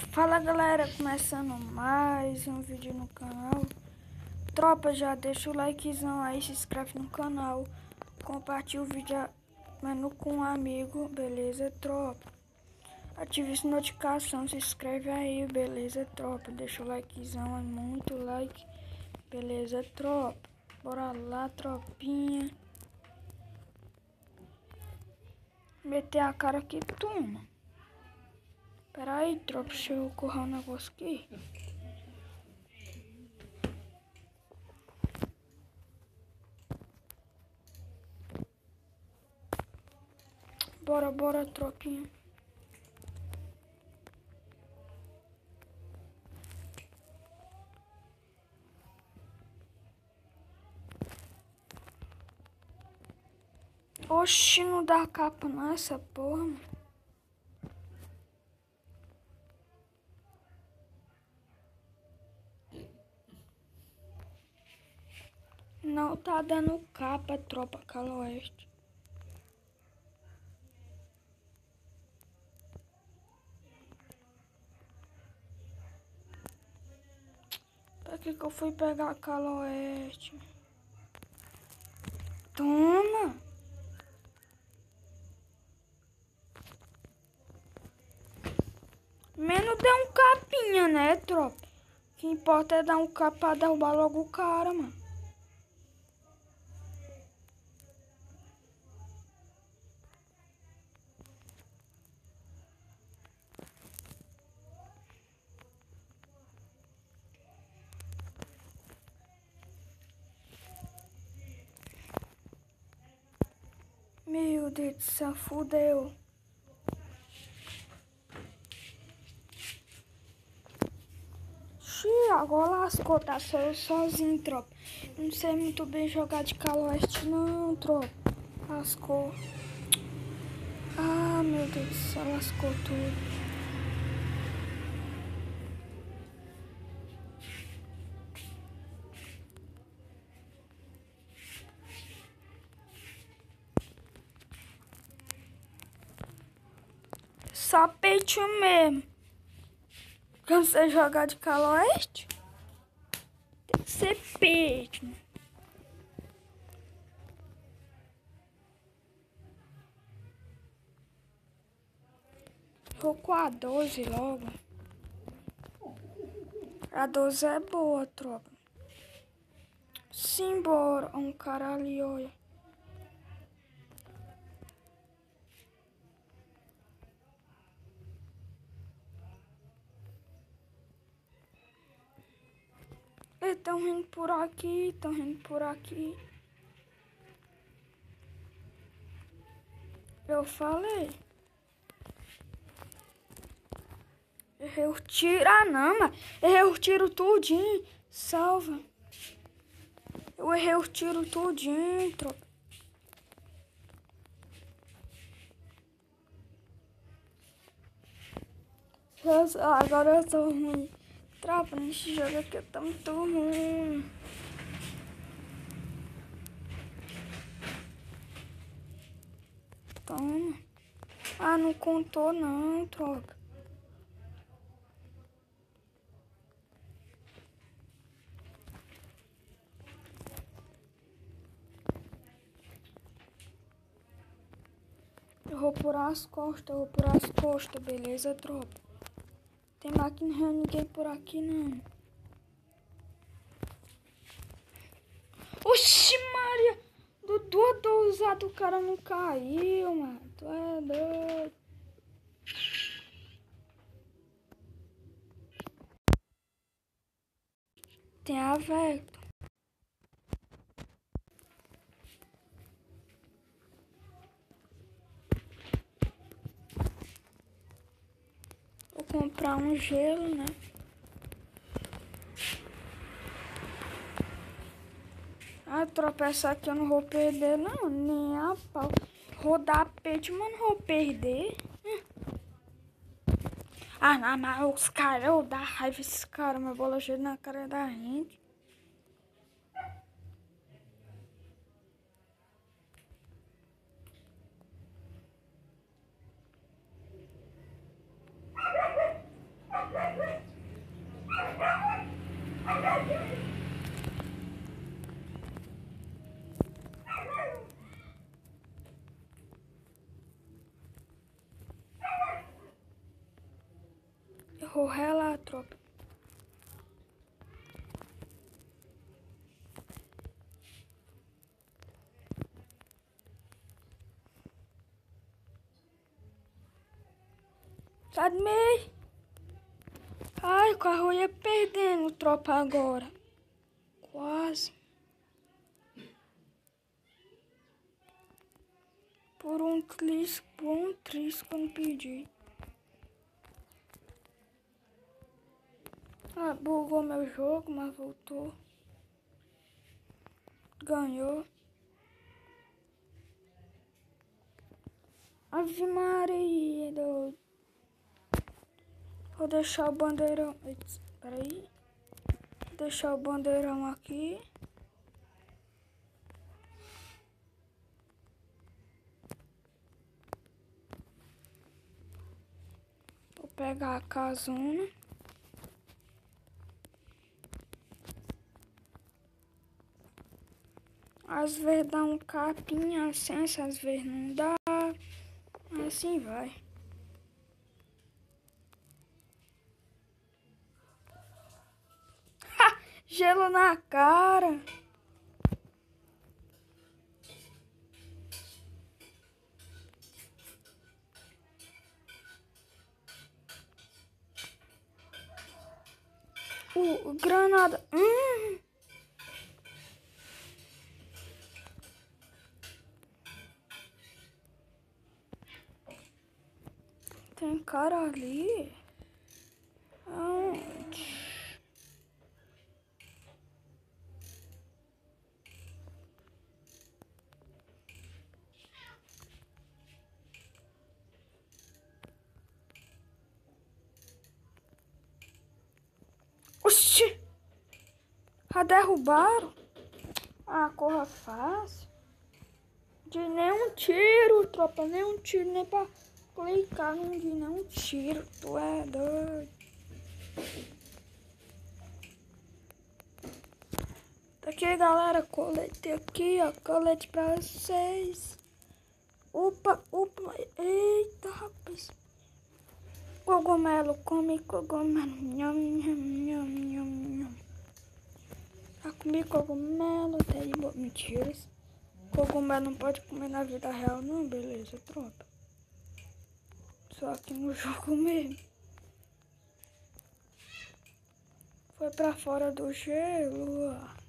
Fala galera, começando mais um vídeo no canal. Tropa, já deixa o likezão aí, se inscreve no canal, compartilha o vídeo com um amigo, beleza tropa? Ative essa notificação, se inscreve aí, beleza tropa? Deixa o likezão, é muito like, beleza tropa? Bora lá tropinha. Meter a cara aqui, toma. Pera aí, tropa, deixa eu correr um negócio aqui. Bora, tropinha. Oxi, não dá capa não, essa porra, mano. Não tá dando capa, tropa Caloeste. Pra que eu fui pegar a Caloeste? Toma! Menos deu um capinha, né, tropa? O que importa é dar um capa pra derrubar logo o cara, mano. Meu Deus do céu, fudeu. Agora lascou, tá só eu sozinho, tropa. Não sei muito bem jogar de Caloeste não, tropa. Lascou. Ah, meu Deus do céu, lascou tudo. Só peitinho mesmo. Quando você jogar de Caloeste, tem que ser peito. Vou com a 12 logo. A 12 é boa, tropa. Simbora. Um cara ali, olha. Eles estão rindo por aqui, estão rindo por aqui. Eu falei. Errei o tiro. Ah, não, mas errei o tiro tudinho. Salva. Eu errei o tiro tudinho, tropa. Agora eu tô ruim. Tropa, nesse jogo aqui eu tô muito ruim. Toma. Ah, não contou não, tropa. Eu vou por as costas, beleza, tropa? Tem máquina, ninguém por aqui, não. Oxi, Maria! Do duas usado o cara não caiu, mano. Tu é doido. Tem a Vector. Vou comprar um gelo, né? Ah, tropeçar aqui eu não vou perder, não. Nem a pau. Rodar peito, mas não vou perder. Ah, não, mas os caras, eu dá raiva esses caras, minha bola cheia na cara da gente. Eu vou relar, tropa. Sai do meio. Ai, o carro ia perdendo, tropa, agora. Quase. Por um trisco eu não pedi. Ah, bugou meu jogo, mas voltou. Ganhou. Ave Maria, doido. Vou deixar o bandeirão. Espera aí. Vou deixar o bandeirão aqui. Vou pegar a casona. Às vezes dá um capinha assim, às vezes não dá. Assim vai. Gelo na cara. Granada. Tem cara ali. Aonde? Oxi! Já derrubaram? Ah, corra fácil. De nenhum tiro, tropa. Nenhum tiro, nem pra clicar. Não de nenhum tiro. Tu é doido. Tá aqui, galera. Colete aqui, ó. Colete pra vocês. Upa, upa. Eita, rapaz. Cogumelo, come cogumelo. Nham, nham, nham, nham, nham. Já comi cogumelo, até de boa. Mentiras. Cogumelo não pode comer na vida real, não, beleza, tropa. Só aqui no jogo mesmo. Foi pra fora do gelo, ó.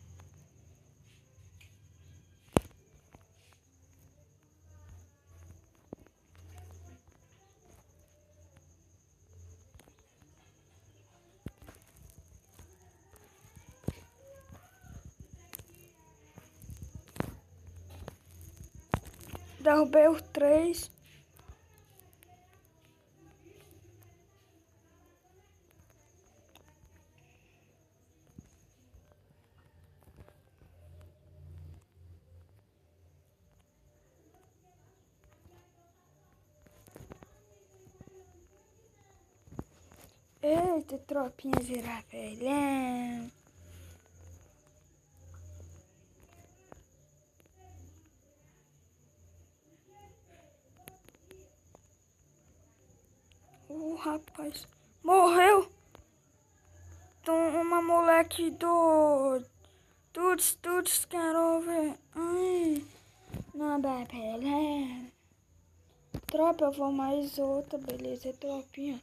Derrubei os 3. Eita, tropinha giravelhão. Rapaz, morreu. Toma, moleque doido. Tudo, quero ver. Ai, não dá pelé. Tropa, eu vou mais outra, beleza, tropinha.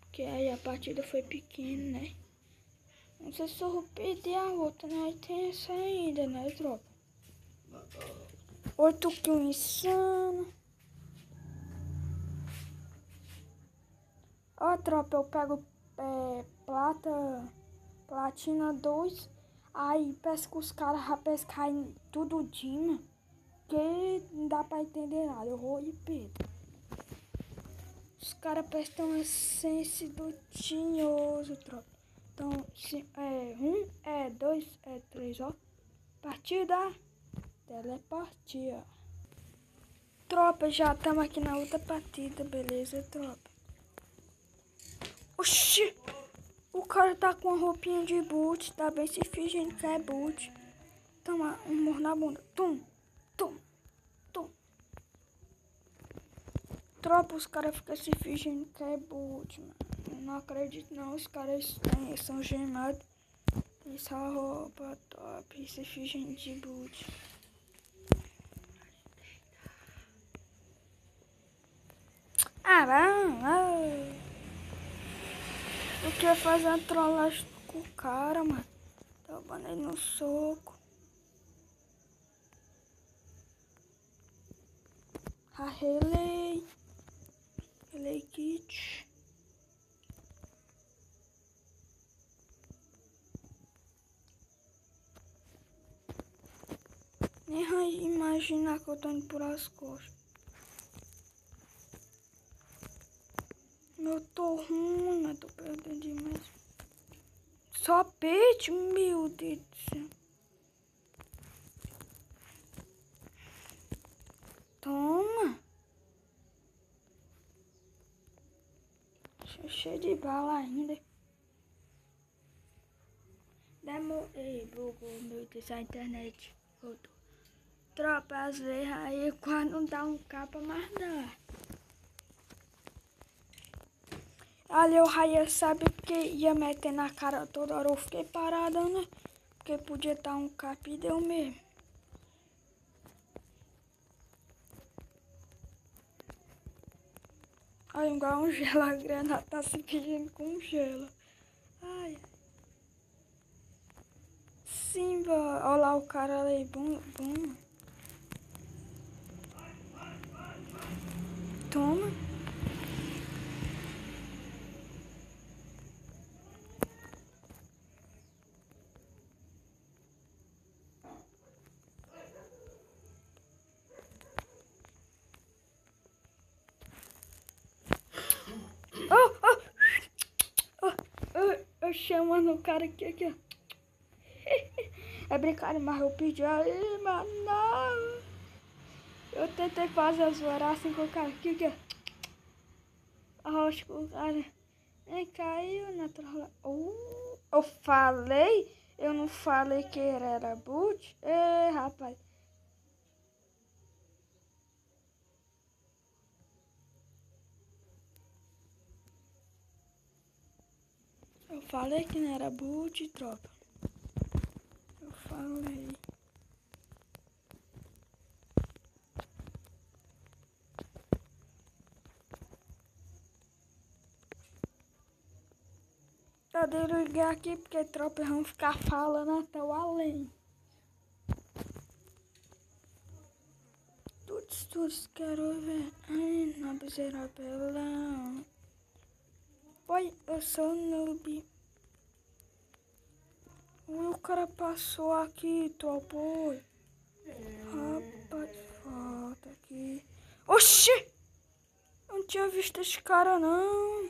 Porque aí a partida foi pequena, né? Não sei se eu vou perder a outra, né? Aí tem essa ainda, né, tropa? 8 kills insano. Ó, tropa, eu pego platina 2. Aí pesco os caras, já pescarem tudo dia. Que não dá pra entender nada. Eu vou e perdo. Os caras prestam essência do tinhoso, tropa. Então, é 1, é 2, é 3, ó. Partida. Teleportia. Tropa, já estamos aqui na outra partida, beleza, tropa? Oxi! O cara tá com a roupinha de boot, tá bem se fingindo que é boot. Toma um morro na bunda. Tum, tum, tum. Tropa, os caras ficam se fingindo que é boot, mano. Não acredito não, os caras são gemados. Tem só roupa top, se fingem de boot. Ah, vai. Eu queria fazer uma trollagem com o cara, mano. Tomando ele no soco. Relay kit. Nem vai imaginar que eu tô indo por as costas. Eu tô ruim, mas tô perdendo demais. Só peixe, meu Deus do céu. Toma. Cheio de bala ainda. Ei, bugou, meu Deus, a internet voltou. Tropa, às vezes aí quando não dá um capa, mas dá. Ali o Raia sabe que ia meter na cara toda hora, eu fiquei parada, né? Porque podia estar um capa e deu mesmo. Olha, igual um gelo, a granada tá se pedindo com gelo. Ai. Sim, olha lá o cara ali, bom. Toma. Eu chamando o cara aqui, ó. É brincadeira, mas eu pedi aí, mano, não. Eu tentei fazer a zoeira assim com o cara aqui, ó. Acho que o cara caiu na trola. Eu não falei que era boot. Ei, rapaz. Eu falei que não era boot, tropa. Eu falei. Eu devo ligar aqui porque tropa vão ficar falando até o além. Tudo, quero ver. Ai, na bezerra pelão. Oi, eu sou noob. O cara passou aqui, tropa. Rapaz, falta aqui. Oxi! Eu não tinha visto esse cara, não.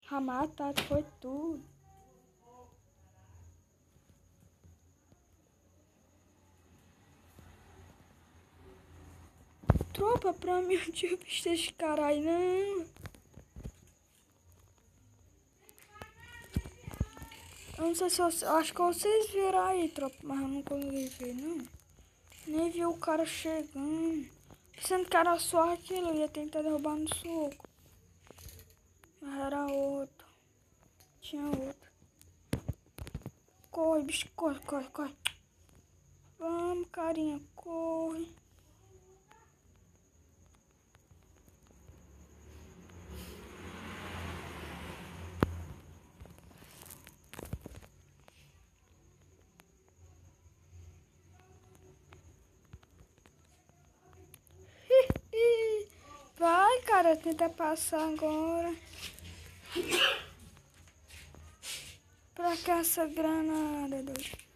A matado foi tudo. Tropa, pra mim, eu não tinha visto esse cara aí, não. Eu não sei se eu acho que vocês viram aí, tropa, mas eu não consegui ver, não. Nem vi o cara chegando. Sendo que era só aquilo, eu ia tentar derrubar no soco. Mas era outro. Tinha outro. Corre, bicho, corre. Vamos, carinha, corre. Vai, cara, tenta passar agora. Pra que essa granada, doido?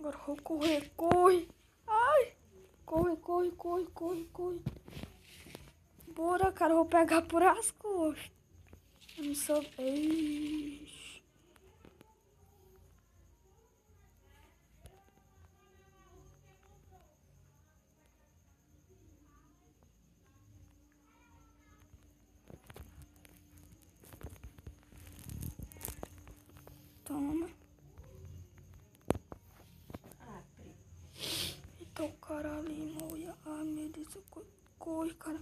Agora vou correr, corre. Ai. corre. Bora, cara, eu vou pegar por as costas. Eu não sou... Ixi. Toma. Então o cara ali, molha. Ai, meu Deus, corre, cara.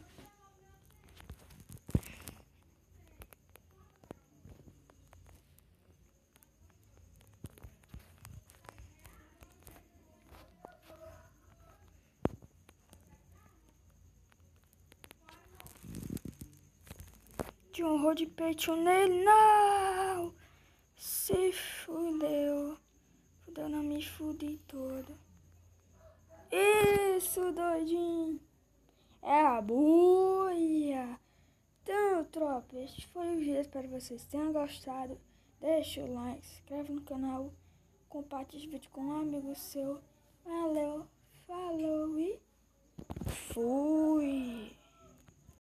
Tinha um rolo de peito nele, não! Se fudeu. Fudeu, não me fudi toda. Isso, doidinho. É a buia. Então, tropa, este foi o vídeo. Espero que vocês tenham gostado. Deixa o like, se inscreve no canal. Compartilhe o vídeo com um amigo seu. Valeu, falou e fui.